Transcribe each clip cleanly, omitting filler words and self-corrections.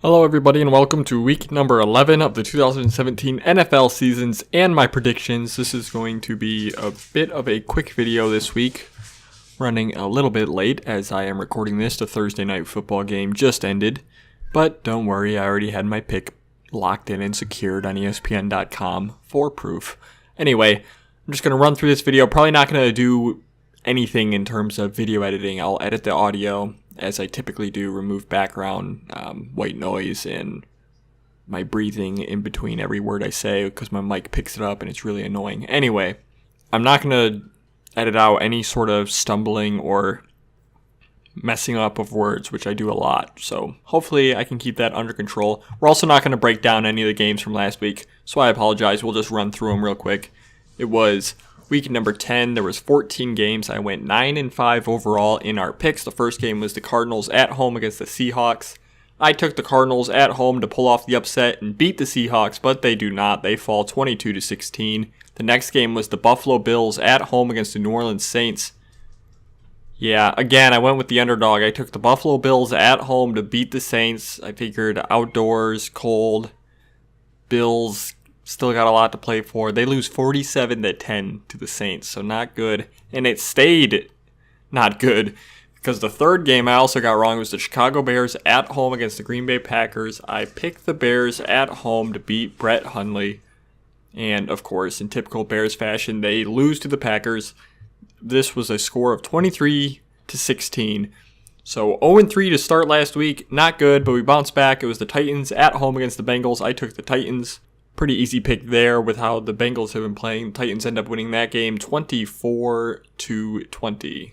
Hello everybody and welcome to week number 11 of the 2017 NFL seasons and my predictions. This is going to be a bit of a quick video this week, running a little bit late as I am recording this. The Thursday night football game just ended, but don't worry, I already had my pick locked in and secured on ESPN.com for proof. Anyway, I'm just going to run through this video. Probably not going to do anything in terms of video editing. I'll edit the audio as I typically do, remove background, white noise, and my breathing in between every word I say because my mic picks it up and it's really annoying. Anyway, I'm not going to edit out any sort of stumbling or messing up of words, which I do a lot. So hopefully I can keep that under control. We're also not going to break down any of the games from last week, so I apologize. We'll just run through them real quick. It was week number 10, there was 14 games. I went 9-5 overall in our picks. The first game was the Cardinals at home against the Seahawks. I took the Cardinals at home to pull off the upset and beat the Seahawks, but they do not. They fall 22-16. The next game was the Buffalo Bills at home against the New Orleans Saints. Yeah, again, I went with the underdog. I took the Buffalo Bills at home to beat the Saints. I figured outdoors, cold, Bills still got a lot to play for. They lose 47-10 to the Saints, so not good. And it stayed not good because the third game I also got wrong was the Chicago Bears at home against the Green Bay Packers. I picked the Bears at home to beat Brett Hundley. And, of course, in typical Bears fashion, they lose to the Packers. This was a score of 23-16. So 0-3 to start last week. Not good, but we bounced back. It was the Titans at home against the Bengals. I took the Titans. Pretty easy pick there with how the Bengals have been playing. Titans end up winning that game 24-20.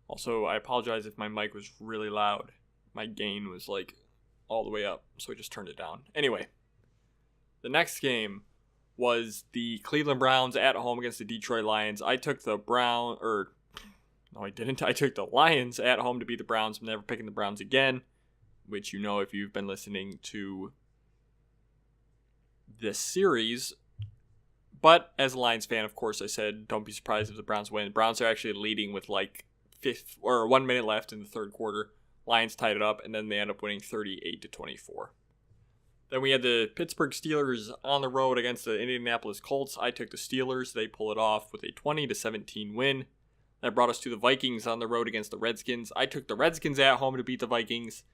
Also, I apologize if my mic was really loud. My gain was like all the way up, so I just turned it down. Anyway, the next game was the Cleveland Browns at home against the Detroit Lions. I took the I took the Lions at home to beat the Browns. I'm never picking the Browns again, which you know if you've been listening to this series. But as a Lions fan, of course, I said don't be surprised if the Browns win. The Browns are actually leading with like 1 minute left in the third quarter. Lions tied it up, and then they end up winning 38-24. Then we had the Pittsburgh Steelers on the road against the Indianapolis Colts. I took the Steelers. They pull it off with a 20-17 win. That brought us to the Vikings on the road against the Redskins. I took the Redskins at home to beat the Vikings,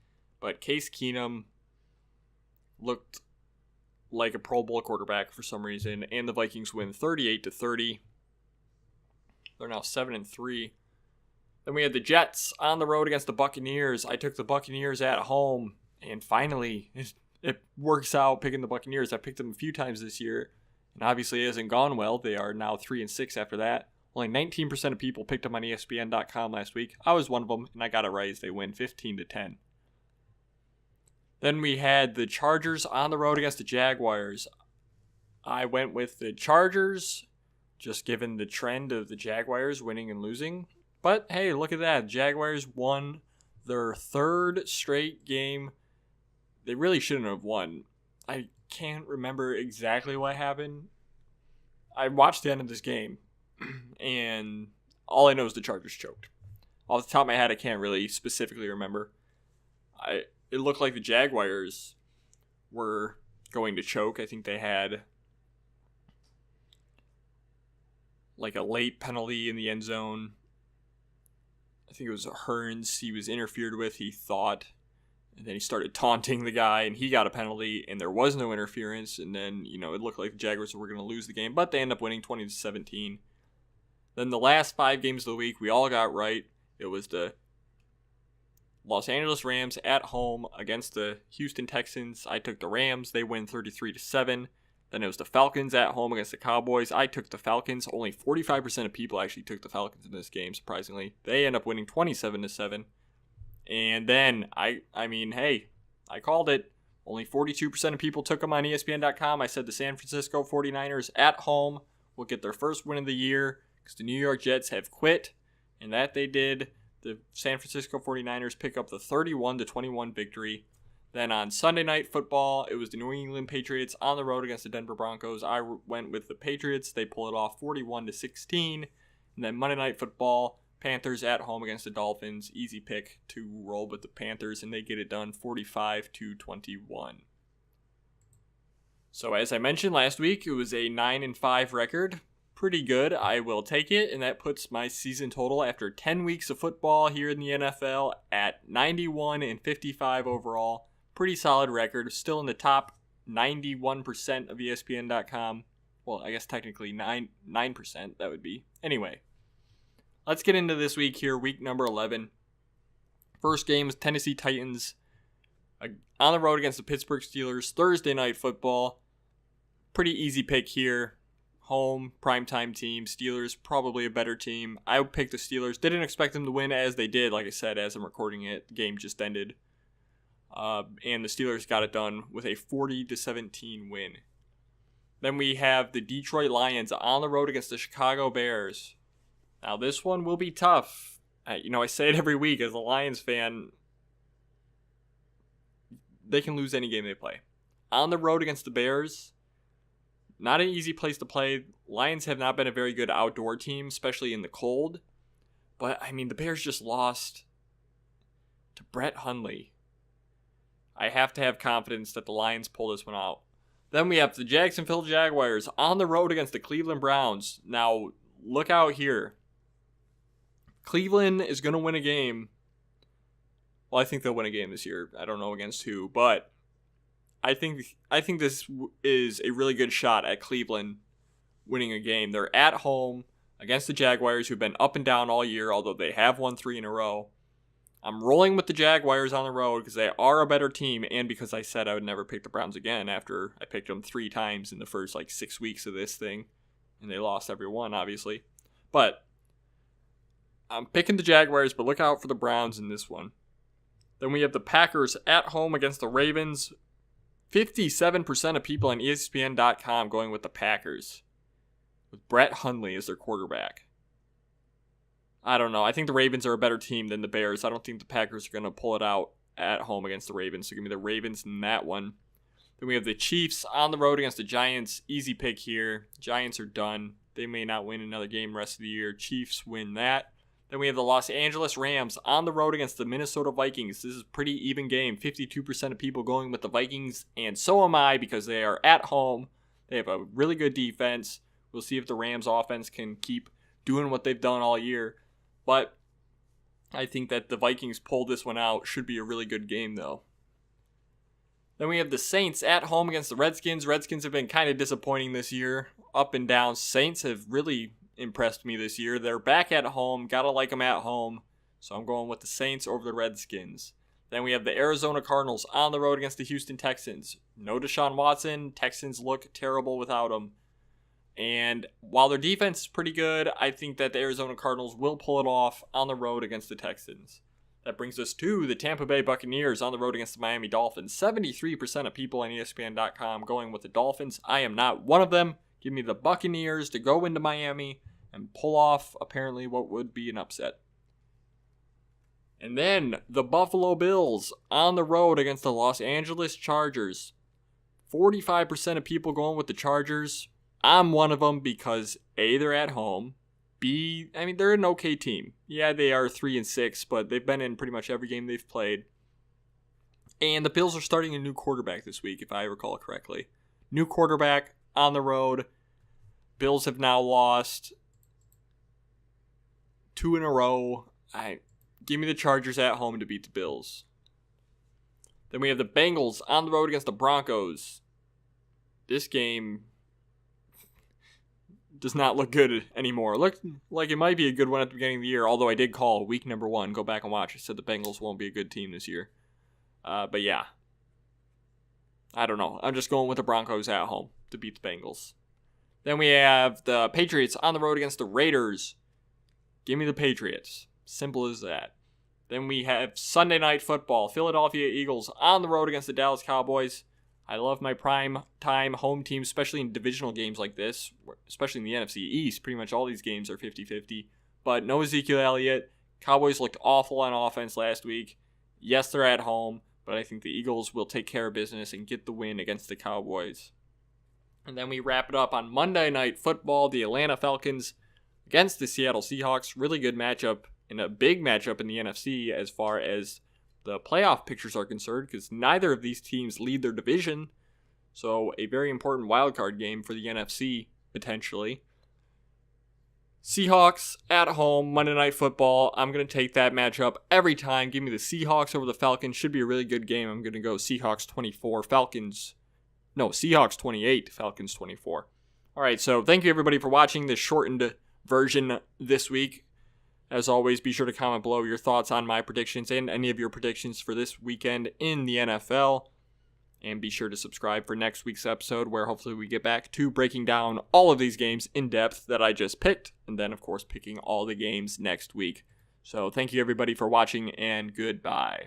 but Case Keenum looked like a Pro Bowl quarterback for some reason, and the Vikings win 38-30. They're now 7-3. Then we had the Jets on the road against the Buccaneers. I took the Buccaneers at home, and finally it works out picking the Buccaneers. I picked them a few times this year, and obviously it hasn't gone well. They are now 3-6 after that. Only 19% of people picked them on ESPN.com last week. I was one of them, and I got it right as they win 15-10. Then we had the Chargers on the road against the Jaguars. I went with the Chargers, just given the trend of the Jaguars winning and losing. But hey, look at that. Jaguars won their third straight game. They really shouldn't have won. I can't remember exactly what happened. I watched the end of this game, and all I know is the Chargers choked. Off the top of my head, I can't really specifically remember. It looked like the Jaguars were going to choke. I think they had like a late penalty in the end zone. I think it was Hearns. He was interfered with, he thought. And then he started taunting the guy, and he got a penalty, and there was no interference. And then, it looked like the Jaguars were going to lose the game, but they end up winning 20-17. Then the last 5 games of the week, we all got right. It was the Los Angeles Rams at home against the Houston Texans. I took the Rams. They win 33-7. Then it was the Falcons at home against the Cowboys. I took the Falcons. Only 45% of people actually took the Falcons in this game, surprisingly. They end up winning 27-7. And then, I called it. Only 42% of people took them on ESPN.com. I said the San Francisco 49ers at home will get their first win of the year because the New York Jets have quit, and that they did. The San Francisco 49ers pick up the 31-21 victory. Then on Sunday Night Football, it was the New England Patriots on the road against the Denver Broncos. I went with the Patriots. They pull it off 41-16. And then Monday Night Football, Panthers at home against the Dolphins. Easy pick to roll with the Panthers, and they get it done 45-21. So as I mentioned last week, it was a 9-5 record. Pretty good. I will take it, and that puts my season total after 10 weeks of football here in the NFL at 91-55 overall. Pretty solid record. Still in the top 91% of ESPN.com. Well, I guess technically 9% that would be. Anyway, let's get into this week here, week number 11. First game is Tennessee Titans on the road against the Pittsburgh Steelers. Thursday night football. Pretty easy pick here. Home, primetime team. Steelers, probably a better team. I would pick the Steelers. Didn't expect them to win as they did. Like I said, as I'm recording it, the game just ended. And the Steelers got it done with a 40-17 win. Then we have the Detroit Lions on the road against the Chicago Bears. Now, this one will be tough. I say it every week as a Lions fan. They can lose any game they play. On the road against the Bears, not an easy place to play. Lions have not been a very good outdoor team, especially in the cold. But, the Bears just lost to Brett Hundley. I have to have confidence that the Lions pull this one out. Then we have the Jacksonville Jaguars on the road against the Cleveland Browns. Now, look out here. Cleveland is going to win a game. Well, I think they'll win a game this year. I don't know against who, but I think this is a really good shot at Cleveland winning a game. They're at home against the Jaguars, who've been up and down all year, although they have won 3 in a row. I'm rolling with the Jaguars on the road because they are a better team, and because I said I would never pick the Browns again after I picked them 3 times in the first 6 weeks of this thing, and they lost every one, obviously. But I'm picking the Jaguars, but look out for the Browns in this one. Then we have the Packers at home against the Ravens. 57% of people on ESPN.com going with the Packers, with Brett Hundley as their quarterback. I don't know. I think the Ravens are a better team than the Bears. I don't think the Packers are going to pull it out at home against the Ravens. So give me the Ravens in that one. Then we have the Chiefs on the road against the Giants. Easy pick here. Giants are done. They may not win another game the rest of the year. Chiefs win that. Then we have the Los Angeles Rams on the road against the Minnesota Vikings. This is a pretty even game. 52% of people going with the Vikings, and so am I because they are at home. They have a really good defense. We'll see if the Rams offense can keep doing what they've done all year. But I think that the Vikings pull this one out. Should be a really good game, though. Then we have the Saints at home against the Redskins. Redskins have been kind of disappointing this year. Up and down. Saints have really impressed me this year. They're back at home. Gotta like them at home. So I'm going with the Saints over the Redskins. Then we have the Arizona Cardinals on the road against the Houston Texans. No Deshaun Watson. Texans look terrible without him. And while their defense is pretty good, I think that the Arizona Cardinals will pull it off on the road against the Texans. That brings us to the Tampa Bay Buccaneers on the road against the Miami Dolphins. 73% of people on ESPN.com going with the Dolphins. I am not one of them. Give me the Buccaneers to go into Miami and pull off apparently what would be an upset. And then the Buffalo Bills on the road against the Los Angeles Chargers. 45% of people going with the Chargers. I'm one of them because A, they're at home. B, they're an okay team. Yeah, they are 3-6, but they've been in pretty much every game they've played. And the Bills are starting a new quarterback this week, if I recall correctly. New quarterback on the road. Bills have now lost 2 in a row. Give me the Chargers at home to beat the Bills. Then we have the Bengals on the road against the Broncos. This game does not look good anymore. It looked like it might be a good one at the beginning of the year, although I did call week number 1. Go back and watch. I said the Bengals won't be a good team this year. But yeah. I don't know. I'm just going with the Broncos at home to beat the Bengals. Then we have the Patriots on the road against the Raiders. Give me the Patriots. Simple as that. Then we have Sunday Night Football. Philadelphia Eagles on the road against the Dallas Cowboys. I love my prime time home team, especially in divisional games like this, especially in the NFC East. Pretty much all these games are 50-50. But no Ezekiel Elliott. Cowboys looked awful on offense last week. Yes, they're at home, but I think the Eagles will take care of business and get the win against the Cowboys. And then we wrap it up on Monday Night Football, the Atlanta Falcons against the Seattle Seahawks. Really good matchup. in a big matchup in the NFC as far as the playoff pictures are concerned, because neither of these teams lead their division. So a very important wildcard game for the NFC, potentially. Seahawks at home, Monday Night Football. I'm going to take that matchup every time. Give me the Seahawks over the Falcons. Should be a really good game. I'm going to go Seahawks 24, Seahawks 28, Falcons 24. All right, so thank you everybody for watching this shortened version this week. As always, be sure to comment below your thoughts on my predictions and any of your predictions for this weekend in the NFL. And be sure to subscribe for next week's episode, where hopefully we get back to breaking down all of these games in depth that I just picked. And then, of course, picking all the games next week. So thank you everybody for watching, and goodbye.